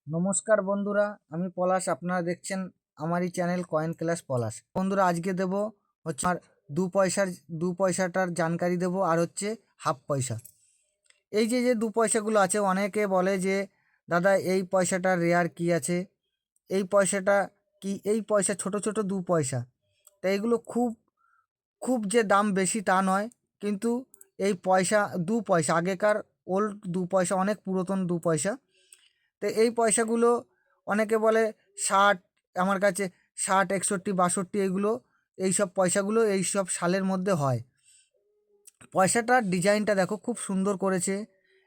নমস্কার বন্ধুরা, আমি পলাশ। আপনারা দেখছেন আমারই চ্যানেল কয়েন ক্লাস পলাশ। বন্ধুরা, আজকে দেব হচ্ছে আর দু পয়সাটার জানকারি দেব, আর হচ্ছে হাফ পয়সা। এই যে দু পয়সাগুলো আছে, অনেকে বলে যে দাদা এই পয়সাটার রেয়ার কি আছে, এই পয়সাটা কি, এই পয়সা ছোট ছোট দু পয়সা। তা এগুলো খুব খুব যে দাম বেশি তা নয়, কিন্তু এই পয়সা দু পয়সা আগেকার ওল্ড দু পয়সা, অনেক পুরাতন দু পয়সা। তো এই পয়সাগুলো অনেকে বলে 60, আমার কাছে 60, 61, 62 এইগুলো, এইসব পয়সাগুলো এইসব সালের মধ্যে হয়। পয়সাটার ডিজাইনটা দেখো, খুব সুন্দর করেছে।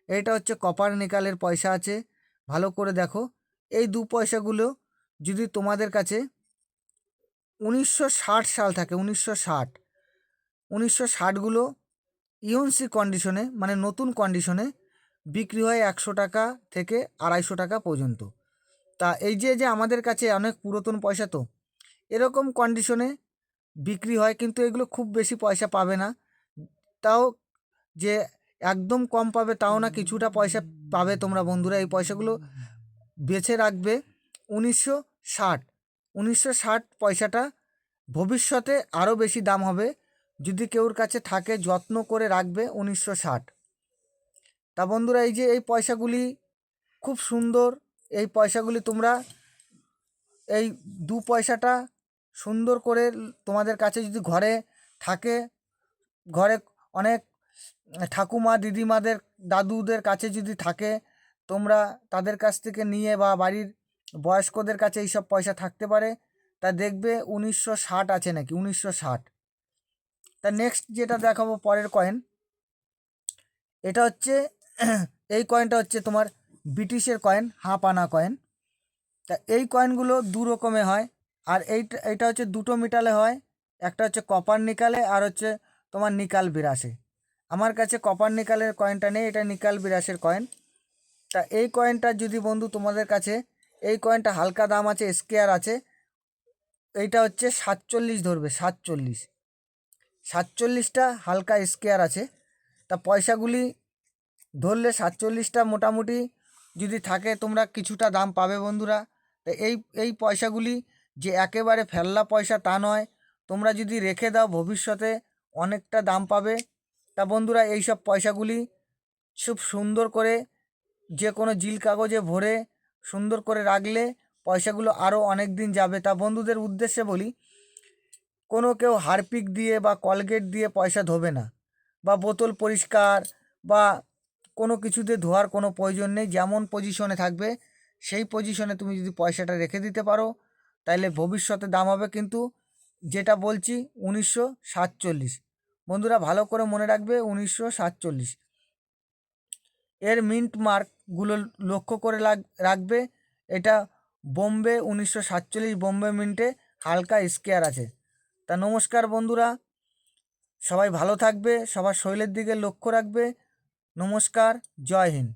এটা হচ্ছে কপার নিকালের পয়সা আছে, ভালো করে দেখো। এই দু পয়সাগুলো যদি তোমাদের কাছে 1960 সাল থাকে, 1960, 1960গুলো ইউএনসি কন্ডিশনে, মানে নতুন কন্ডিশনে বিক্রি হয় 100 টাকা থেকে 250 টাকা পর্যন্ত। তা এই যে আমাদের কাছে অনেক পুরাতন পয়সা, তো এরকম কন্ডিশনে বিক্রি হয়, কিন্তু এগুলো খুব বেশি পয়সা পাবে না। তাও যে একদম কম পাবে তাও না, কিছুটা পয়সা পাবে তোমরা বন্ধুরা। এই পয়সাগুলো বেছে রাখবে 1960, 1960 পয়সাটা ভবিষ্যতে আরও বেশি দাম হবে। যদি কেউর কাছে থাকে, যত্ন করে রাখবে 1960। তা বন্ধুরা, এই যে এই পয়সাগুলি খুব সুন্দর। এই পয়সাগুলি তোমরা এই দু পয়সাটা সুন্দর করে তোমাদের কাছে যদি ঘরে থাকে, ঘরে অনেক ঠাকুমা দিদিমাদের দাদুদের কাছে যদি থাকে, তোমরা তাদের কাছ থেকে নিয়ে, বা বাড়ির বয়স্কদের কাছে এইসব পয়সা থাকতে পারে, তা দেখবে 1960 আছে নাকি, 1960। তা নেক্সট যেটা দেখাবো, পরের কয়েন, এটা হচ্ছে এই কয়েনটা হচ্ছে তোমার ব্রিটিশের কয়েন, হাফ আনা কয়েন। তা এই কয়েনগুলো দু রকমে হয়, আর এইটা হচ্ছে দুটো মিটালে হয়। একটা হচ্ছে কপার নিকালে, আর হচ্ছে তোমার নিকাল বিরাশে। আমার কাছে কপার নিকালের কয়েনটা নেই, এটা নিকাল বিরাশের কয়েন। তা এই কয়েনটা যদি বন্ধু তোমাদের কাছে, এই কয়েনটা হালকা দাম আছে, স্কেয়ার আছে। এইটা হচ্ছে 47 ধরবে, 47, 47টা হালকা স্কেয়ার আছে। তা পয়সাগুলি ধরলে 47টা মোটামুটি যদি থাকে, তোমরা কিছুটা দাম পাবে বন্ধুরা। তো এই এই পয়সাগুলি যে একেবারে ফেললা পয়সা তা নয়, তোমরা যদি রেখে দাও ভবিষ্যতে অনেকটা দাম পাবে। তা বন্ধুরা, এই সব পয়সাগুলি খুব সুন্দর করে যে কোনো জিল কাগজে ভরে সুন্দর করে রাখলে পয়সাগুলো আরও অনেক দিন যাবে। তা বন্ধুদের উদ্দেশ্যে বলি, কোনো কেউ হারপিক দিয়ে বা কলগেট দিয়ে পয়সা ধোবে না, বা বোতল পরিষ্কার বা কোনো কিছুতে ধোয়ার কোনো প্রয়োজন নেই। যেমন পজিশনে থাকবে সেই পজিশনে তুমি যদি পয়সাটা রেখে দিতে পারো, তাহলে ভবিষ্যতে দাম হবে। কিন্তু যেটা বলছি 1947, বন্ধুরা ভালো করে মনে রাখবে 1947। এর মিন্ট মার্কগুলো লক্ষ্য করে রাখবে। এটা বোম্বে 1947 বোম্বে মিন্টে হালকা স্কেয়ার আছে। তা নমস্কার বন্ধুরা, সবাই ভালো থাকবে, সবার শরীরের দিকে লক্ষ্য রাখবে। নমস্কার, জয় হিন্দ।